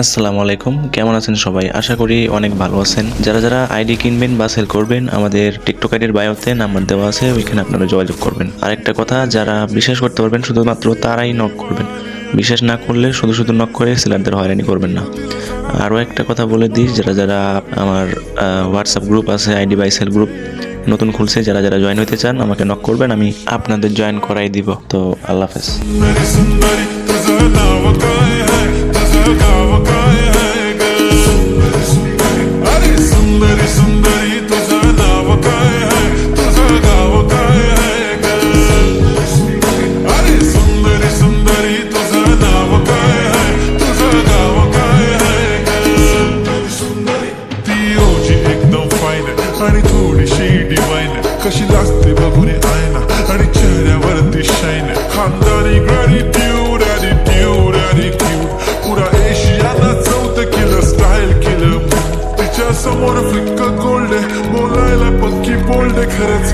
আসসালামু আলাইকুম, কেমন আছেন সবাই? আশা করি অনেক ভালো আছেন। যারা যারা আইডি কিনবেন বা সেল করবেন, আমাদের টিকটক আইডির বায়োতে নাম্বার দেওয়া আছে, ওইখানে আপনারা যোগাযোগ করবেন। আরেকটা কথা, যারা বিশ্বাস করতে পারবেন শুধুমাত্র তারাই নক করবেন। বিশ্বাস না করলে শুধু শুধু নক করে সেলারদের হয়রানি করবেন না। আরও একটা কথা বলে দিই, যারা যারা আমার হোয়াটসঅ্যাপ গ্রুপ আছে, আইডি বাই সেল গ্রুপ নতুন খুলছে, যারা যারা জয়েন হতে চান আমাকে নক করবেন, আমি আপনাদের জয়েন করাই দিব। তো আল্লাহ হাফেজ। आणि थोडीशी डिवाइन कशी लागते बघून आयना आणि चेहऱ्यावरती शाईन खानदानी ग्रॅटिट्यूड ॲटिट्यूड ॲटिट्यूड पुरा एशियाला चौथ केलं स्टाईल केलं तिच्या समोर फिक्क गोल्ड बोलायला पक्की बोल्ड खरंच